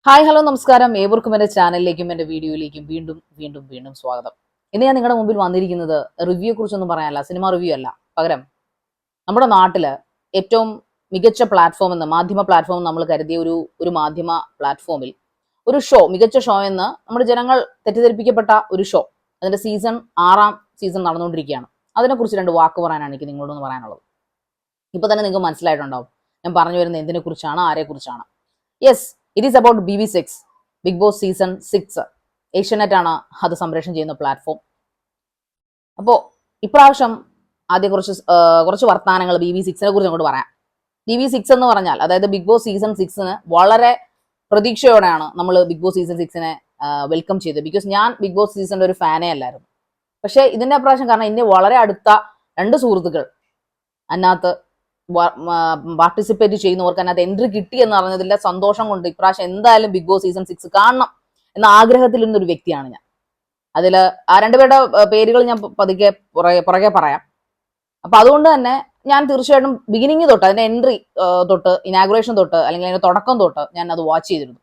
Hi hello നമസ്കാരം. ഏവർക്കും എൻ്റെ ചാനലിലേക്കും എൻ്റെ വീഡിയോയിലേക്കും വീണ്ടും വീണ്ടും വീണ്ടും സ്വാഗതം. ഇന്ന് ഞാൻ നിങ്ങളുടെ മുമ്പിൽ വന്നിരിക്കുന്നത് റിവ്യൂയെ കുറിച്ചൊന്നും പറയാനല്ല, സിനിമ റിവ്യൂ അല്ല. പകരം നമ്മുടെ നാട്ടില് ഏറ്റവും മികച്ച പ്ലാറ്റ്ഫോം എന്ന് മാധ്യമ പ്ലാറ്റ്ഫോം നമ്മൾ കരുതിയ ഒരു മാധ്യമ പ്ലാറ്റ്ഫോമിൽ ഒരു ഷോ, മികച്ച ഷോ എന്ന് നമ്മുടെ ജനങ്ങൾ തെറ്റിദ്ധരിപ്പിക്കപ്പെട്ട ഒരു ഷോ, അതിന്റെ ആറാം സീസൺ നടന്നുകൊണ്ടിരിക്കുകയാണ്. അതിനെക്കുറിച്ച് രണ്ട് വാക്ക് പറയാനാണ് എനിക്ക് നിങ്ങളോടൊന്ന് പറയാനുള്ളത്. ഇപ്പൊ തന്നെ നിങ്ങൾക്ക് മനസ്സിലായിട്ടുണ്ടാവും ഞാൻ പറഞ്ഞു വരുന്നത് എന്തിനെ കുറിച്ചാണ്, ആരെക്കുറിച്ചാണ്. Yes, it is about BB6, big boss season 6. Asianet ആണ് അത് സംപ്രേഷണം ചെയ്യുന്ന പ്ലാറ്റ്ഫോം. അപ്പോൾ ഇപ്രാവശ്യം ആദ്യം കുറച്ച് വർത്തമാനങ്ങൾ BB6നെ കുറിച്ച് അങ്ങോട്ട് പറയാം. BB6 എന്ന് പറഞ്ഞാൽ, അതായത് ബിഗ് ബോസ് സീസൺ 6 വളരെ പ്രതീക്ഷയോടെയാണ് നമ്മൾ ബിഗ് ബോസ് സീസൺ 6 വെൽക്കം ചെയ്തത്. ബിക്കോസ് ഞാൻ ബിഗ് ബോസ് സീസണിന്റെ ഒരു ഫാനേ അല്ലായിരുന്നു. പക്ഷേ ഇതിന്റെ പ്രാവശ്യം കാരണം ഇനി വളരെ അടുത്ത രണ്ട് സുഹൃത്തുക്കൾ അതിനകത്ത് പാർട്ടിസിപ്പേറ്റ് ചെയ്യുന്നവർക്ക് അതിനകത്ത് എൻട്രി കിട്ടി എന്ന് പറഞ്ഞതിന്റെ സന്തോഷം കൊണ്ട് ഇപ്രാവശ്യം എന്തായാലും ബിഗ് ബോസ് സീസൺ 6 കാണണം എന്ന ആഗ്രഹത്തിൽ നിന്നൊരു വ്യക്തിയാണ് ഞാൻ. അതിൽ ആ രണ്ടുപേരുടെ പേരുകൾ ഞാൻ പതുക്കെ പുറകെ പറയാം. അപ്പൊ അതുകൊണ്ട് തന്നെ ഞാൻ തീർച്ചയായിട്ടും ബിഗിനിങ് തൊട്ട്, അതിന്റെ എൻട്രി തൊട്ട്, ഇനാഗുറേഷൻ തൊട്ട്, അല്ലെങ്കിൽ അതിന്റെ തുടക്കം തൊട്ട് ഞാൻ അത് വാച്ച് ചെയ്തിരുന്നു.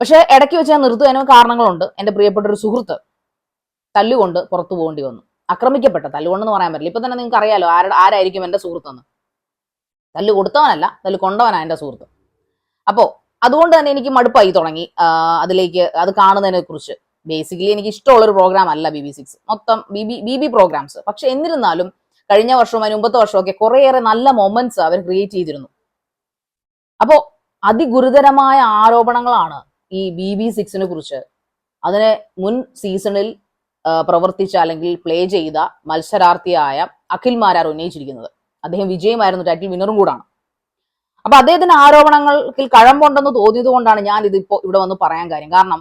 പക്ഷെ ഇടയ്ക്ക് വെച്ച് ഞാൻ നിർത്തുന്നതിന് കാരണങ്ങളുണ്ട്. എന്റെ പ്രിയപ്പെട്ട ഒരു സുഹൃത്ത് തല്ലുകൊണ്ട് പുറത്തു പോകേണ്ടി വന്നു. ആക്രമിക്കപ്പെട്ട, തല്ലുകൊണ്ടെന്ന് പറയാൻ പറ്റില്ല. ഇപ്പൊ തന്നെ നിങ്ങൾക്ക് അറിയാലോ ആരായിരിക്കും എന്റെ സുഹൃത്തെന്ന്. തല്ല് കൊടുത്തവനല്ല, തല്ല് കൊണ്ടവനാ എന്റെ സുഹൃത്ത്. അപ്പോ അതുകൊണ്ട് തന്നെ എനിക്ക് മടുപ്പായി തുടങ്ങി അതിലേക്ക് അത് കാണുന്നതിനെ കുറിച്ച്. ബേസിക്കലി എനിക്ക് ഇഷ്ടമുള്ളൊരു പ്രോഗ്രാം അല്ല BB6, മൊത്തം BB പ്രോഗ്രാംസ്. പക്ഷെ എന്നിരുന്നാലും കഴിഞ്ഞ വർഷവും അതിന് മുമ്പത്തെ വർഷമൊക്കെ കുറേയേറെ നല്ല മൊമെന്റ്സ് അവർ ക്രിയേറ്റ് ചെയ്തിരുന്നു. അപ്പോ അതിഗുരുതരമായ ആരോപണങ്ങളാണ് ഈ BB6നെ കുറിച്ച് അതിനെ മുൻ സീസണിൽ പ്രവർത്തിച്ച അല്ലെങ്കിൽ പ്ലേ ചെയ്ത മത്സരാർത്ഥിയായ അഖിൽ മാരാർ ഉന്നയിച്ചിരിക്കുന്നത്. അദ്ദേഹം വിജയമായിരുന്നു, ടൈറ്റിൽ വിന്നറും കൂടാണ്. അപ്പൊ അദ്ദേഹത്തിന്റെ ആരോപണങ്ങൾക്ക് കഴമ്പുണ്ടെന്ന് തോന്നിയത് കൊണ്ടാണ് ഞാൻ ഇതിപ്പോ ഇവിടെ വന്ന് പറയാൻ കാര്യം. കാരണം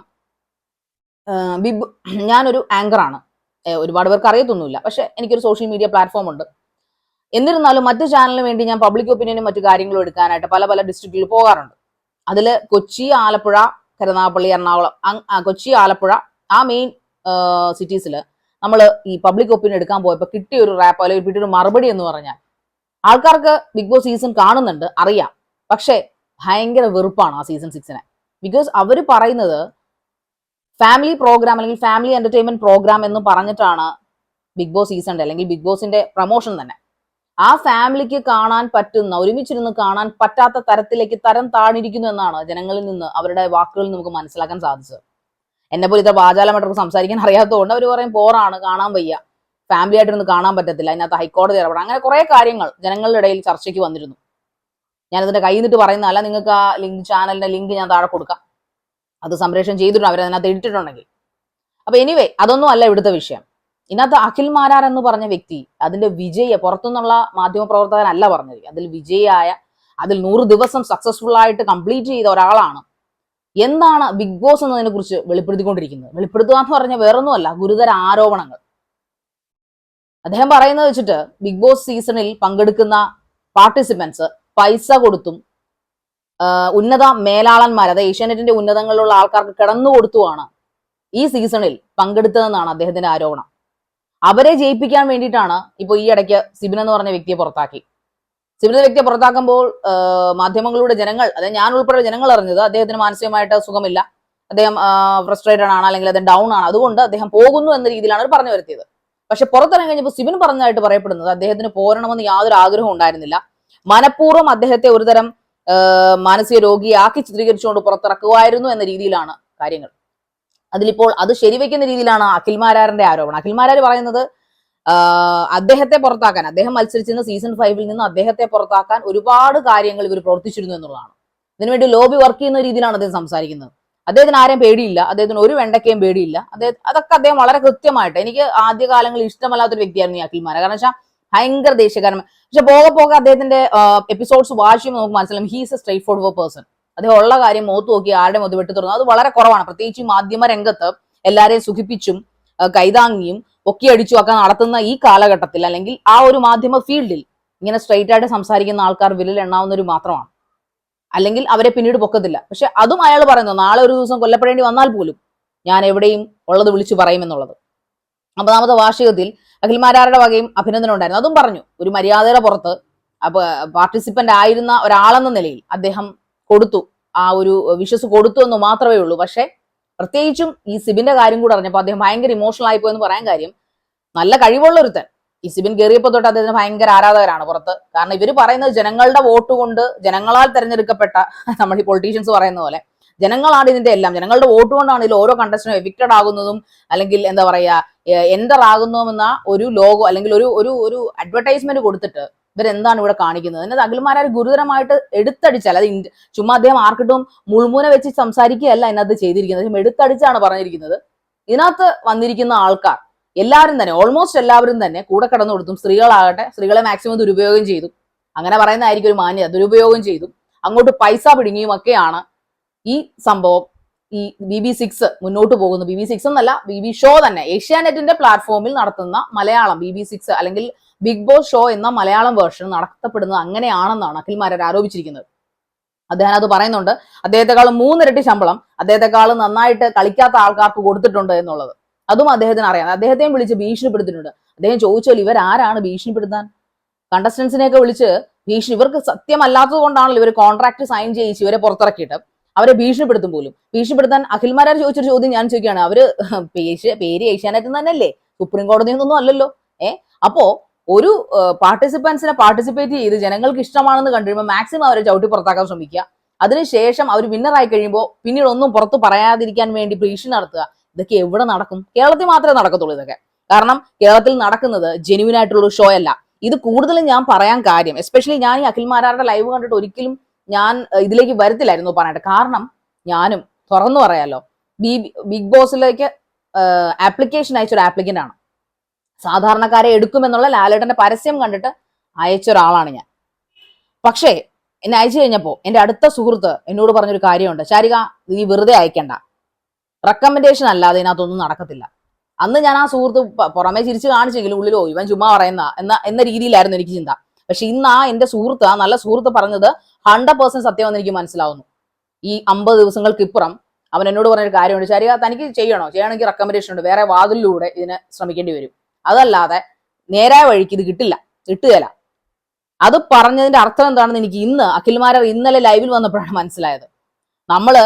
ഞാനൊരു ആങ്കറാണ്, ഒരുപാട് പേർക്ക് അറിയത്തൊന്നുമില്ല. പക്ഷെ എനിക്കൊരു സോഷ്യൽ മീഡിയ പ്ലാറ്റ്ഫോം ഉണ്ട്. എന്നിരുന്നാലും മറ്റു ചാനലിന് വേണ്ടി ഞാൻ പബ്ലിക് ഒപ്പീനിയനും മറ്റു കാര്യങ്ങളും എടുക്കാനായിട്ട് പല പല ഡിസ്ട്രിക്റ്റിൽ പോകാറുണ്ട്. അതിൽ കൊച്ചി, ആലപ്പുഴ, കരുനാഗപ്പള്ളി, എറണാകുളം, കൊച്ചി, ആലപ്പുഴ, ആ മെയിൻ സിറ്റീസിൽ നമ്മൾ ഈ പബ്ലിക് ഒപ്പീനിയൻ എടുക്കാൻ പോയപ്പോൾ കിട്ടിയ ഒരു റാപ്പ് അല്ലെങ്കിൽ കിട്ടിയൊരു മറുപടി എന്ന് പറഞ്ഞാൽ, ആൾക്കാർക്ക് ബിഗ് ബോസ് സീസൺ കാണുന്നുണ്ട്, അറിയാം. പക്ഷേ ഭയങ്കര വെറുപ്പാണ് ആ സീസൺ 6നെ. ബിക്കോസ് അവർ പറയുന്നത് ഫാമിലി പ്രോഗ്രാം അല്ലെങ്കിൽ ഫാമിലി എന്റർടൈൻമെന്റ് പ്രോഗ്രാം എന്ന് പറഞ്ഞിട്ടാണ് ബിഗ് ബോസ് സീസണിന്റെ അല്ലെങ്കിൽ ബിഗ് ബോസിന്റെ പ്രൊമോഷൻ തന്നെ. ആ ഫാമിലിക്ക് കാണാൻ പറ്റുന്ന, ഒരുമിച്ചിരുന്ന് കാണാൻ പറ്റാത്ത തരത്തിലേക്ക് തരം താണിരിക്കുന്നു എന്നാണ് ജനങ്ങളിൽ നിന്ന്, അവരുടെ വാക്കുകളിൽ നമുക്ക് മനസ്സിലാക്കാൻ സാധിച്ചത്. എന്നെ പോലെ ഇത്ര വാചാലമായിട്ട് സംസാരിക്കാൻ അറിയാത്തതുകൊണ്ട് അവർ പറയും ബോറാണ്, കാണാൻ വയ്യ, ഫാമിലി ആയിട്ടൊന്നും കാണാൻ പറ്റത്തില്ല, അതിനകത്ത് ഹൈക്കോടതി ഇടപെടാം, അങ്ങനെ കുറെ കാര്യങ്ങൾ ജനങ്ങളുടെ ഇടയിൽ ചർച്ചയ്ക്ക് വന്നിരുന്നു. ഞാനതിന്റെ കൈ നിന്നിട്ട് പറയുന്നതല്ല. നിങ്ങൾക്ക് ആ ചാനലിന്റെ ലിങ്ക് ഞാൻ താഴെ കൊടുക്കാം. അത് സംപ്രേഷണം ചെയ്തിട്ടുണ്ട്, അവരതിനകത്ത് ഇട്ടിട്ടുണ്ടെങ്കിൽ. അപ്പൊ എനിവേ, അതൊന്നും അല്ല ഇവിടുത്തെ വിഷയം. ഇതിനകത്ത് അഖിൽ മാരാർ എന്ന് പറഞ്ഞ വ്യക്തി അതിന്റെ പുറത്തുനിന്നുള്ള മാധ്യമപ്രവർത്തകനല്ല പറഞ്ഞത്. അതിൽ 100 ദിവസം സക്സസ്ഫുൾ ആയിട്ട് കംപ്ലീറ്റ് ചെയ്ത ഒരാളാണ്. എന്താണ് ബിഗ് ബോസ് എന്നതിനെ കുറിച്ച് വെളിപ്പെടുത്തിക്കൊണ്ടിരിക്കുന്നത്? വെളിപ്പെടുത്തുക എന്ന് പറഞ്ഞാൽ വേറൊന്നുമല്ല, ഗുരുതര ആരോപണങ്ങൾ. അദ്ദേഹം പറയുന്നത് വെച്ചിട്ട് ബിഗ് ബോസ് സീസണിൽ പങ്കെടുക്കുന്ന പാർട്ടിസിപ്പൻസ് പൈസ കൊടുത്തും ഉന്നത മേലാളന്മാർ, അതായത് ഏഷ്യാനെറ്റിന്റെ ഉന്നതങ്ങളിലുള്ള ആൾക്കാർക്ക് കിടന്നു കൊടുത്തുമാണ് ഈ സീസണിൽ പങ്കെടുത്തതെന്നാണ് അദ്ദേഹത്തിന്റെ ആരോപണം. അവരെ ജയിപ്പിക്കാൻ വേണ്ടിയിട്ടാണ് ഇപ്പൊ ഈ ഇടയ്ക്ക് സിബിൻ എന്ന് പറഞ്ഞ വ്യക്തിയെ പുറത്താക്കി. സിബിൻ വ്യക്തിയെ പുറത്താക്കുമ്പോൾ മാധ്യമങ്ങളുടെ ജനങ്ങൾ, അതായത് ഞാൻ ഉൾപ്പെടെ ജനങ്ങൾ അറിഞ്ഞത് അദ്ദേഹത്തിന് മാനസികമായിട്ട് സുഖമില്ല, അദ്ദേഹം ഫ്രസ്ട്രേറ്റഡ് ആണ്, അല്ലെങ്കിൽ അദ്ദേഹം ഡൗൺ ആണ്, അതുകൊണ്ട് അദ്ദേഹം പോകുന്നു എന്ന രീതിയിലാണ് അവർ പറഞ്ഞു വരുത്തിയത്. പക്ഷെ പുറത്തിറങ്ങി കഴിഞ്ഞപ്പോൾ സിബിൻ പറഞ്ഞതായിട്ട് പറയപ്പെടുന്നത് അദ്ദേഹത്തിന് പോരണമെന്ന് യാതൊരു ആഗ്രഹവും ഉണ്ടായിരുന്നില്ല. മനഃപൂർവ്വം അദ്ദേഹത്തെ ഒരുതരം മാനസിക രോഗിയാക്കി ചിത്രീകരിച്ചുകൊണ്ട് പുറത്തിറക്കുമായിരുന്നു എന്ന രീതിയിലാണ് കാര്യങ്ങൾ. അതിലിപ്പോൾ അത് ശരിവെക്കുന്ന രീതിയിലാണ് അഖിൽ മാരാറിന്റെ ആരോപണം. അഖിൽ മാരാർ പറയുന്നത് അദ്ദേഹത്തെ പുറത്താക്കാൻ, അദ്ദേഹം മത്സരിച്ചിരുന്ന സീസൺ 5 നിന്ന് അദ്ദേഹത്തെ പുറത്താക്കാൻ ഒരുപാട് കാര്യങ്ങൾ ഇവർ പ്രവർത്തിച്ചിരുന്നു എന്നുള്ളതാണ്. ഇതിനുവേണ്ടി ലോബി വർക്ക് ചെയ്യുന്ന രീതിയിലാണ് അദ്ദേഹം സംസാരിക്കുന്നത്. അദ്ദേഹത്തിന് ആരെയും പേടിയില്ല, അദ്ദേഹത്തിന് ഒരു വെണ്ടയ്ക്കയും പേടിയില്ല. അതൊക്കെ അദ്ദേഹം വളരെ കൃത്യമായിട്ട്, എനിക്ക് ആദ്യകാലങ്ങളിൽ ഇഷ്ടമല്ലാത്തൊരു വ്യക്തിയായിരുന്നു ഈ അഖിൽ മാരാർ. കാരണം വെച്ചാൽ ഭയങ്കര ദേഷ്യക്കാരൻ. പക്ഷെ പോകെ അദ്ദേഹത്തിന്റെ എപ്പിസോഡ്സ് വാച്ച് ചെയ്യുമ്പോൾ നമുക്ക് മനസ്സിലാവും he's A straight forward person. അദ്ദേഹം ഉള്ള കാര്യം മുഖത്ത് നോക്കി ആരുടെ മുഖത്ത് വെട്ടി തുറന്നു അത് വളരെ കുറവാണ്. പ്രത്യേകിച്ച് മാധ്യമ രംഗത്ത് എല്ലാവരെയും സുഖിപ്പിച്ചും കൈതാങ്ങിയും പൊക്കി അടിച്ചും ഒക്കെ നടത്തുന്ന ഈ കാലഘട്ടത്തിൽ, അല്ലെങ്കിൽ ആ ഒരു മാധ്യമ ഫീൽഡിൽ ഇങ്ങനെ സ്ട്രൈറ്റ് ആയിട്ട് സംസാരിക്കുന്ന ആൾക്കാർ വിരൽ എണ്ണാവുന്നവർ മാത്രമാണ്. അല്ലെങ്കിൽ അവരെ പിന്നീട് പൊക്കത്തില്ല. പക്ഷെ അതും അയാൾ പറയുന്നു, നാളെ ഒരു ദിവസം കൊല്ലപ്പെടേണ്ടി വന്നാൽ പോലും ഞാൻ എവിടെയും ഉള്ളത് വിളിച്ചു പറയുമെന്നുള്ളത്. 50ാമത്തെ വാർഷികത്തിൽ അഖിൽ മാരാരുടെ വകയും അഭിനന്ദനം ഉണ്ടായിരുന്നു. അതും പറഞ്ഞു, ഒരു മര്യാദയുടെ പുറത്ത് പാർട്ടിസിപ്പന്റ് ആയിരുന്ന ഒരാളെന്ന നിലയിൽ അദ്ദേഹം കൊടുത്തു ആ ഒരു വിശ്വസ് കൊടുത്തു എന്ന് മാത്രമേ ഉള്ളൂ. പക്ഷെ പ്രത്യേകിച്ചും ഈ സിബിന്റെ കാര്യം കൂടെ അറിഞ്ഞപ്പോൾ അദ്ദേഹം ഭയങ്കര ഇമോഷണൽ ആയിപ്പോയെന്ന് പറയാൻ കാര്യം, നല്ല കഴിവുള്ള ഒരുത്തൻ. ഈ സിബിൻ കയറിയപ്പോൾ തൊട്ട് അദ്ദേഹത്തിന് ഭയങ്കര ആരാധകരാണ് പുറത്ത്. കാരണം ഇവർ പറയുന്നത് ജനങ്ങളുടെ വോട്ട് കൊണ്ട് ജനങ്ങളാൽ തെരഞ്ഞെടുക്കപ്പെട്ട നമ്മൾ ഈ പൊളിറ്റീഷ്യൻസ് പറയുന്ന പോലെ ജനങ്ങളാണ് ഇതിന്റെ എല്ലാം, ജനങ്ങളുടെ വോട്ട് കൊണ്ടാണ് ഇതിൽ ഓരോ കണ്ടസ്റ്റന്റും എവിക്റ്റഡ് ആകുന്നതും അല്ലെങ്കിൽ എന്താ പറയാ എൻ്റർ ആകുന്നതുമെന്ന ഒരു ലോഗോ അല്ലെങ്കിൽ ഒരു ഒരു ഒരു അഡ്വർടൈസ്മെന്റ് കൊടുത്തിട്ട് ഇവരെന്താണ് ഇവിടെ കാണിക്കുന്നത്. എന്നത് അഖിൽമാരാർ ഗുരുതരമായിട്ട് എടുത്തടിച്ചാൽ, അത് ചുമ്മാ അദ്ദേഹം ആർക്കിട്ടും മുൾമുന വെച്ച് സംസാരിക്കുകയല്ല ഇതിനകത്ത് ചെയ്തിരിക്കുന്നത്, എടുത്തടിച്ചാണ് പറഞ്ഞിരിക്കുന്നത്. ഇതിനകത്ത് വന്നിരിക്കുന്ന ആൾക്കാർ എല്ലാവരും തന്നെ, ഓൾമോസ്റ്റ് എല്ലാവരും തന്നെ കൂടെ കടന്നു കൊടുത്തും, സ്ത്രീകളാകട്ടെ, സ്ത്രീകളെ മാക്സിമം ദുരുപയോഗം ചെയ്തു, അങ്ങനെ പറയുന്നതായിരിക്കും ഒരു മാന്യത, ദുരുപയോഗം ചെയ്തു അങ്ങോട്ട് പൈസ പിടുങ്ങിയും ഒക്കെയാണ് ഈ സംഭവം. ഈ BB6 മുന്നോട്ട് പോകുന്നു. BB6 എന്നല്ല, BB ഷോ തന്നെ, ഏഷ്യാനെറ്റിന്റെ പ്ലാറ്റ്ഫോമിൽ നടത്തുന്ന മലയാളം BB6 അല്ലെങ്കിൽ ബിഗ് ബോസ് ഷോ എന്ന മലയാളം വേർഷൻ നടത്തപ്പെടുന്നത് അങ്ങനെയാണെന്നാണ് അഖിൽമാരാർ ആരോപിച്ചിരിക്കുന്നത്. അദ്ദേഹം അത് പറയുന്നുണ്ട്. അദ്ദേഹത്തെക്കാളും 3 ഇരട്ടി ശമ്പളം അദ്ദേഹത്തെക്കാളും നന്നായിട്ട് കളിക്കാത്ത ആൾക്കാർക്ക് കൊടുത്തിട്ടുണ്ട് എന്നുള്ളത് അതും അദ്ദേഹത്തിന് അറിയാം. അദ്ദേഹത്തെയും വിളിച്ച് ഭീഷണിപ്പെടുത്തിയിട്ടുണ്ട്. അദ്ദേഹം ചോദിച്ചാൽ ഇവരാരാണ് ഭീഷണിപ്പെടുത്താൻ? കണ്ടസ്റ്റൻസിനെയൊക്കെ വിളിച്ച് ഇവർക്ക് സത്യമല്ലാത്തത് കൊണ്ടാണല്ലോ ഇവർ കോൺട്രാക്ട് സൈൻ ചെയ്യിച്ച് ഇവരെ പുറത്തിറക്കിയിട്ട് അവരെ ഭീഷണിപ്പെടുത്തും പോലും. ഭീഷണിപ്പെടുത്താൻ അഖിൽമാരാർ ചോദിച്ചൊരു ചോദ്യം ഞാൻ ചോദിക്കുകയാണ്, അവര് പേര് ഏഷ്യാനെറ്റ് തന്നെയല്ലേ, സുപ്രീം കോടതിയിൽ നിന്നൊന്നും അല്ലല്ലോ. അപ്പോ ഒരു പാർട്ടിസിപ്പൻസിനെ പാർട്ടിസിപ്പേറ്റ് ചെയ്ത് ജനങ്ങൾക്ക് ഇഷ്ടമാണെന്ന് കണ്ടുകഴിയുമ്പോൾ മാക്സിമം അവരെ ചവിട്ടി പുറത്താക്കാൻ ശ്രമിക്കുക. അതിനുശേഷം അവർ വിന്നറായി കഴിയുമ്പോൾ പിന്നീട് ഒന്നും പുറത്ത് പറയാതിരിക്കാൻ വേണ്ടി ഭീഷണി നടത്തുക. ഇതൊക്കെ എവിടെ നടക്കും? കേരളത്തിൽ മാത്രമേ നടക്കത്തുള്ളൂ ഇതൊക്കെ. കാരണം കേരളത്തിൽ നടക്കുന്നത് ജെന്യൂൻ ആയിട്ടുള്ള ഷോ അല്ല. ഇത് കൂടുതലും ഞാൻ പറയാൻ കാര്യം, എസ്പെഷ്യലി ഞാൻ ഈ അഖിൽമാരാരുടെ ലൈവ് കണ്ടിട്ട് ഒരിക്കലും ഞാൻ ഇതിലേക്ക് വരത്തില്ലായിരുന്നു പറയാനായിട്ട്. കാരണം ഞാനും തുറന്നു പറയാലോ, ബിഗ് ബോസിലേക്ക് ആപ്ലിക്കേഷൻ അയച്ചൊരു ആപ്ലിക്കന്റ് ആണ്. സാധാരണക്കാരെ എടുക്കുമെന്നുള്ള ലാലേട്ടന്റെ പരസ്യം കണ്ടിട്ട് അയച്ച ഒരാളാണ് ഞാൻ. പക്ഷേ എന്നെ അയച്ചു കഴിഞ്ഞപ്പോൾ എൻ്റെ അടുത്ത സുഹൃത്ത് എന്നോട് പറഞ്ഞൊരു കാര്യമുണ്ട്, ശാരിക നീ വെറുതെ അയക്കണ്ട, റെക്കമെൻഡേഷൻ അല്ലാതെ ഇതിനകത്തൊന്നും നടക്കത്തില്ല. അന്ന് ഞാൻ ആ സുഹൃത്ത് പുറമേ ചിരിച്ച് കാണിച്ചെങ്കിലും ഉള്ളിലോ ഇവൻ ചുമ്മാ പറയുന്ന എന്ന രീതിയിലായിരുന്നു എനിക്ക് ചിന്ത. പക്ഷെ ഇന്ന് ആ എന്റെ സുഹൃത്ത്, ആ നല്ല സുഹൃത്ത് പറഞ്ഞത് 100% സത്യമെന്ന് എനിക്ക് മനസ്സിലാവുന്നു. ഈ 50 ദിവസങ്ങൾക്ക് ഇപ്പുറം അവൻ എന്നോട് പറഞ്ഞൊരു കാര്യമുണ്ട്, ശരിയാ തനിക്ക് ചെയ്യണമെങ്കിൽ റെക്കമെൻഡേഷൻ ഉണ്ട്, വേറെ വാതിലിലൂടെ ഇതിനെ ശ്രമിക്കേണ്ടി വരും, അതല്ലാതെ നേരായ വഴിക്ക് ഇത് കിട്ടുകയില്ല. അത് പറഞ്ഞതിന്റെ അർത്ഥം എന്താണെന്ന് എനിക്ക് അഖിൽമാരാർ ഇന്നലെ ലൈവിൽ വന്നപ്പോഴാണ് മനസ്സിലായത്. നമ്മള്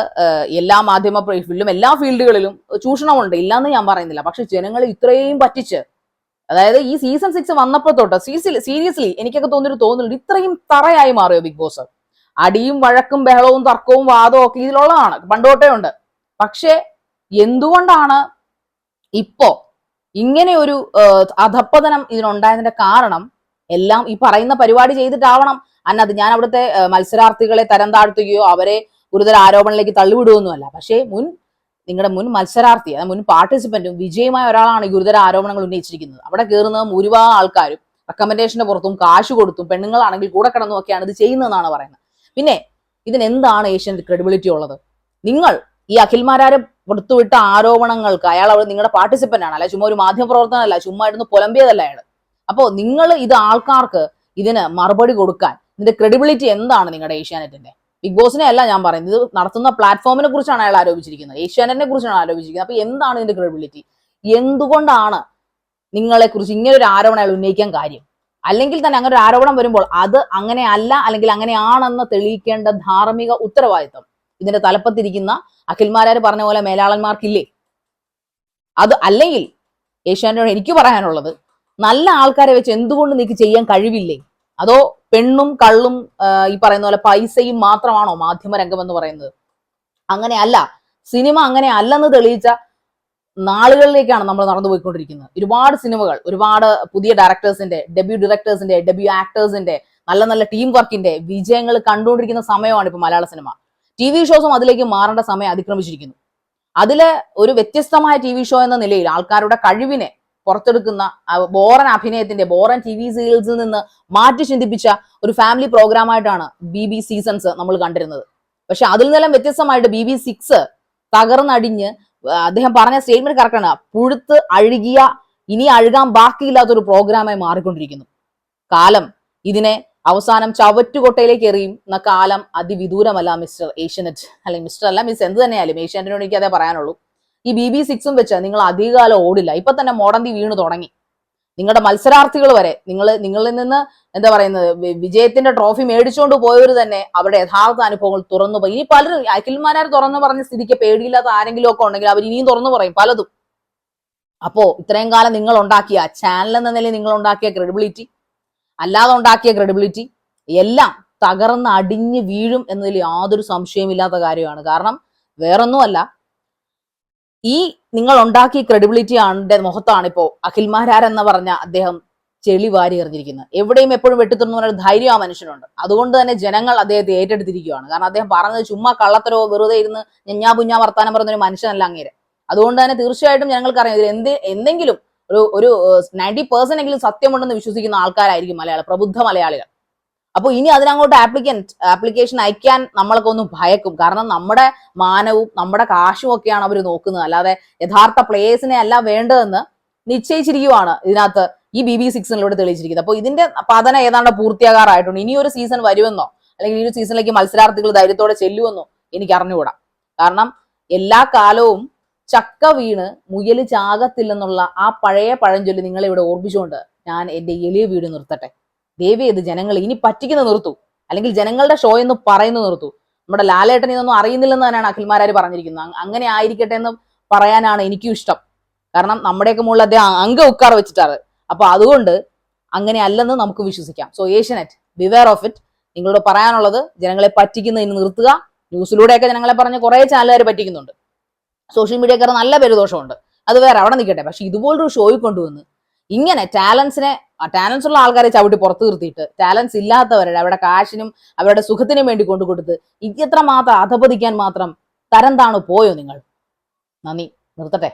എല്ലാ മാധ്യമ ഫീൽഡിലും എല്ലാ ഫീൽഡുകളിലും ചൂഷണമുണ്ട്, ഇല്ലാന്ന് ഞാൻ പറയുന്നില്ല. പക്ഷെ ജനങ്ങളെ ഇത്രയും പറ്റിച്ച്, അതായത് ഈ സീസൺ 6 വന്നപ്പോൾ തൊട്ട് സീരിയസ്ലി എനിക്കൊക്കെ തോന്നുന്നുണ്ട് ഇത്രയും തറയായി മാറിയോ ബിഗ് ബോസ്? അടിയും വഴക്കും ബഹളവും തർക്കവും വാദവും ഒക്കെ ഇതിലുള്ളതാണ്, പണ്ടോട്ടേ ഉണ്ട്. പക്ഷെ എന്തുകൊണ്ടാണ് ഇപ്പോ ഇങ്ങനെ ഒരു അധപ്പതനം ഇതിനുണ്ടായതിന്റെ കാരണം എല്ലാം ഈ പറയുന്ന പരിപാടി ചെയ്തിട്ടാവണം. അന്നത് ഞാൻ അവിടുത്തെ മത്സരാർത്ഥികളെ തരം താഴ്ത്തുകയോ അവരെ ഗുരുതര ആരോപണങ്ങളിലേക്ക് തള്ളിവിടുകയൊന്നുമല്ല. പക്ഷേ നിങ്ങളുടെ മുൻ മത്സരാർത്ഥി, മുൻ പാർട്ടിസിപ്പന്റും വിജയമായ ഒരാളാണ് ഈ ഗുരുതര ആരോപണങ്ങൾ ഉന്നയിച്ചിരിക്കുന്നത്. അവിടെ കയറുന്ന ഭൂരിഭാഗം ആൾക്കാരും റെക്കമെൻഡേഷന്റെ പുറത്തും കാശ് കൊടുത്തും പെണ്ണുങ്ങളാണെങ്കിൽ കൂടെ കിടന്നും ഒക്കെയാണ് ഇത് ചെയ്യുന്നതെന്നാണ് പറയുന്നത്. പിന്നെ ഇതിനെന്താണ് ഏഷ്യന്റെ ക്രെഡിബിലിറ്റി ഉള്ളത്? നിങ്ങൾ ഈ അഖിൽമാരാരെ പുറത്തുവിട്ട ആരോപണങ്ങൾക്ക് അയാൾ അവിടെ നിങ്ങളുടെ പാർട്ടിസിപ്പന്റ് ആണ്, അല്ല ചുമ്മാ ഒരു മാധ്യമ പ്രവർത്തനമല്ല, ചുമ്മാ ഇരുന്ന് പുലമ്പിയതല്ല അയാൾ. അപ്പോൾ നിങ്ങൾ ഇത് ആൾക്കാർക്ക് ഇതിന് മറുപടി കൊടുക്കാൻ ഇതിന്റെ ക്രെഡിബിലിറ്റി എന്താണ് നിങ്ങളുടെ ഏഷ്യാനെറ്റിന്റെ? ബിഗ് ബോസിനെ അല്ല ഞാൻ പറയുന്നത്, ഇത് നടത്തുന്ന പ്ലാറ്റ്ഫോമിനെ കുറിച്ചാണ് അയാൾ ആരോപിച്ചിരിക്കുന്നത്, ഏഷ്യാനെറ്റിനെ കുറിച്ചാണ് ആരോപിച്ചിരിക്കുന്നത്. അപ്പൊ എന്താണ് ഇതിന്റെ ക്രെഡിബിലിറ്റി? എന്തുകൊണ്ടാണ് നിങ്ങളെ കുറിച്ച് ഇങ്ങനെ ഒരു ആരോപണം അയാൾ ഉന്നയിക്കാൻ കാര്യം? അല്ലെങ്കിൽ തന്നെ അങ്ങനെ ഒരു ആരോപണം വരുമ്പോൾ അത് അങ്ങനെ അല്ല അല്ലെങ്കിൽ അങ്ങനെയാണെന്ന് തെളിയിക്കേണ്ട ധാർമ്മിക ഉത്തരവാദിത്വം ഇതിന്റെ തലപ്പത്തിരിക്കുന്ന അഖിൽമാരാർ പറഞ്ഞ പോലെ മേലാളന്മാർക്കില്ലേ? അത് അല്ലെങ്കിൽ ഏഷ്യാനെറ്റിനോട് എനിക്ക് പറയാനുള്ളത്, നല്ല ആൾക്കാരെ വെച്ച് എന്തുകൊണ്ട് നിങ്ങൾക്ക് ചെയ്യാൻ കഴിവില്ലേ? അതോ പെണ്ണും കള്ളും ഈ പറയുന്ന പോലെ പൈസയും മാത്രമാണോ മാധ്യമരംഗം എന്ന് പറയുന്നത്? അങ്ങനെയല്ല, സിനിമ അങ്ങനെ അല്ലെന്ന് തെളിയിച്ച നാളുകളിലേക്കാണ് നമ്മൾ നടന്നുപോയിക്കൊണ്ടിരിക്കുന്നത്. ഒരുപാട് സിനിമകൾ, ഒരുപാട് പുതിയ ഡയറക്ടേഴ്സിന്റെ, ഡെബ്യൂ ആക്ടേഴ്സിന്റെ നല്ല നല്ല ടീം വർക്കിന്റെ വിജയങ്ങൾ കണ്ടുകൊണ്ടിരിക്കുന്ന സമയമാണ് ഇപ്പൊ മലയാള സിനിമ. TV ഷോസും അതിലേക്ക് മാറേണ്ട സമയം അതിക്രമിച്ചിരിക്കുന്നു. അതിലെ ഒരു വ്യത്യസ്തമായ TV ഷോ എന്ന നിലയിൽ ആൾക്കാരുടെ കഴിവിനെ പുറത്തെടുക്കുന്ന ബോറൻ അഭിനയത്തിന്റെ, ബോറൻ TV സീരിയൽസിൽ നിന്ന് മാറ്റി ചിന്തിപ്പിച്ച ഒരു ഫാമിലി പ്രോഗ്രാമായിട്ടാണ് BB സീസൺസ് നമ്മൾ കണ്ടിരുന്നത്. പക്ഷെ അതിൽ നിന്നെല്ലാം വ്യത്യസ്തമായിട്ട് BB6 തകർന്നടിഞ്ഞ്, അദ്ദേഹം പറഞ്ഞ സ്റ്റേറ്റ്മെന്റ് കറക്റ്റാണ്, പുഴുത്ത് അഴുകിയ ഇനി അഴുകാൻ ബാക്കിയില്ലാത്തൊരു പ്രോഗ്രാമായി മാറിക്കൊണ്ടിരിക്കുന്നു. കാലം ഇതിനെ അവസാനം ചവറ്റുകൊട്ടയിലേക്ക് എറിയുന്ന കാലം അതിവിദൂരമല്ല മിസ്റ്റർ ഏഷ്യാനെറ്റ്, അല്ലെങ്കിൽ മിസ്റ്റർ അല്ല മിസ് എന്ത് തന്നെയാലും ഏഷ്യാനെറ്റിനോട് എനിക്ക് അതേ പറയാനുള്ളൂ. ഈ BB6 വെച്ച് നിങ്ങൾ അധികകാലം ഓടില്ല. ഇപ്പൊ തന്നെ മോടന്തി വീണ് തുടങ്ങി. നിങ്ങളുടെ മത്സരാർത്ഥികൾ വരെ നിങ്ങളിൽ നിന്ന് എന്താ പറയുന്നത് വിജയത്തിന്റെ ട്രോഫി മേടിച്ചുകൊണ്ട് പോയവർ തന്നെ അവരുടെ യഥാർത്ഥ അനുഭവങ്ങൾ തുറന്നു പറയും. ഇനി പലരും അഖിൽമാരാർ തുറന്നു പറഞ്ഞ സ്ഥിതിക്ക് പേടിയില്ലാത്ത ആരെങ്കിലും ഒക്കെ ഉണ്ടെങ്കിൽ അവർ ഇനിയും തുറന്നു പറയും പലതും. അപ്പോ ഇത്രയും കാലം നിങ്ങൾ ഉണ്ടാക്കിയ ചാനൽ എന്ന നിലയിൽ നിങ്ങൾ ഉണ്ടാക്കിയ ക്രെഡിബിലിറ്റി, അല്ലാതെ ഉണ്ടാക്കിയ ക്രെഡിബിലിറ്റി എല്ലാം തകർന്ന് അടിഞ്ഞ് വീഴും എന്നതിൽ യാതൊരു സംശയമില്ലാത്ത കാര്യമാണ്. കാരണം വേറൊന്നുമല്ല, ഈ നിങ്ങൾ ഉണ്ടാക്കിയ ക്രെഡിബിലിറ്റി ആണ് മുഖത്താണ് ഇപ്പോ അഖിൽമാരാർ എന്ന് പറഞ്ഞ അദ്ദേഹം ചെളി വാരി എറിഞ്ഞിരിക്കുന്നത്. എവിടെയും എപ്പോഴും വെട്ടിത്തുറന്നു പറഞ്ഞ ധൈര്യം ആ മനുഷ്യനുണ്ട്. അതുകൊണ്ട് തന്നെ ജനങ്ങൾ അദ്ദേഹത്തെ ഏറ്റെടുത്തിരിക്കുകയാണ്. കാരണം അദ്ദേഹം പറഞ്ഞത് ചുമ്മാ കള്ളത്തരോ വെറുതെ ഇരുന്ന് ഞഞ്ഞാ പുഞ്ഞാ വർത്താനം പറയുന്ന ഒരു മനുഷ്യനല്ല അങ്ങേരെ. അതുകൊണ്ട് തന്നെ തീർച്ചയായിട്ടും ഞങ്ങൾക്കറിയാം ഇതിൽ എന്തെങ്കിലും ഒരു 90% എങ്കിലും സത്യമുണ്ടെന്ന് വിശ്വസിക്കുന്ന ആൾക്കാരായിരിക്കും മലയാളം, പ്രബുദ്ധ മലയാളികൾ. അപ്പൊ ഇനി അതിനങ്ങോട്ട് ആപ്ലിക്കേഷൻ അയക്കാൻ നമ്മളൊക്കെ ഒന്ന് ഭയക്കും. കാരണം നമ്മുടെ മാനവും നമ്മുടെ കാശും ഒക്കെയാണ് അവർ നോക്കുന്നത്, അല്ലാതെ യഥാർത്ഥ പ്ലേയേഴ്സിനെ അല്ല വേണ്ടതെന്ന് നിശ്ചയിച്ചിരിക്കുവാണ് ഇതിനകത്ത് ഈ BB സീസണിലൂടെ തെളിയിച്ചിരിക്കുന്നത്. അപ്പൊ ഇതിന്റെ പതന ഏതാണ്ട് പൂർത്തിയാകാറായിട്ടുണ്ട്. ഇനി ഒരു സീസൺ വരുമെന്നോ അല്ലെങ്കിൽ ഈ ഒരു സീസണിലേക്ക് മത്സരാർത്ഥികൾ ധൈര്യത്തോടെ ചെല്ലുമെന്നോ എനിക്ക് അറിഞ്ഞുകൂടാ. കാരണം എല്ലാ കാലവും ചക്ക വീണ് മുയല് ചാകത്തില്ലെന്നുള്ള ആ പഴയ പഴഞ്ചൊല്ലി നിങ്ങളെ ഇവിടെ ഓർമ്മിച്ചുകൊണ്ട് ഞാൻ എന്റെ എളിയ വീട് നിർത്തട്ടെ. ദേവി ഇത് ജനങ്ങൾ ഇനി പറ്റിക്കുന്ന നിർത്തൂ, അല്ലെങ്കിൽ ജനങ്ങളുടെ ഷോ എന്ന് പറയുന്നത് നിർത്തൂ. നമ്മുടെ ലാലേട്ടൻ ഇതൊന്നും അറിയുന്നില്ലെന്ന് തന്നെയാണ് അഖിൽമാരാർ പറഞ്ഞിരിക്കുന്നത്. അങ്ങനെ ആയിരിക്കട്ടെ എന്ന് പറയാനാണ് എനിക്കും ഇഷ്ടം. കാരണം നമ്മുടെയൊക്കെ മുകളിൽ അദ്ദേഹം അംഗ ഉക്കാർ വെച്ചിട്ടാണ്. അപ്പൊ അതുകൊണ്ട് അങ്ങനെ അല്ലെന്ന് നമുക്ക് വിശ്വസിക്കാം. So Asianet beware of it. നിങ്ങളോട് പറയാനുള്ളത് ജനങ്ങളെ പറ്റിക്കുന്നതിന് നിർത്തുക. ന്യൂസിലൂടെയൊക്കെ ജനങ്ങളെ പറഞ്ഞ് കുറെ ചാനലുകാർ പറ്റിക്കുന്നുണ്ട്, സോഷ്യൽ മീഡിയക്കാർ നല്ല പേരുദോഷമുണ്ട്, അത് വേറെ അവിടെ നിൽക്കട്ടെ. പക്ഷെ ഇതുപോലൊരു ഷോയിൽ കൊണ്ടുവന്ന് ഇങ്ങനെ ടാലൻസ് ഉള്ള ആൾക്കാരെ ചവിട്ടി പുറത്തു നിർത്തിയിട്ട് ടാലൻസ് ഇല്ലാത്തവരുടെ അവരുടെ കാശിനും അവരുടെ സുഖത്തിനും വേണ്ടി കൊണ്ടുകൊടുത്ത് ഇത്ര മാത്രം അധപതിക്കാൻ മാത്രം തരം താണു പോയോ നിങ്ങൾ? നന്ദി, നിർത്തട്ടെ.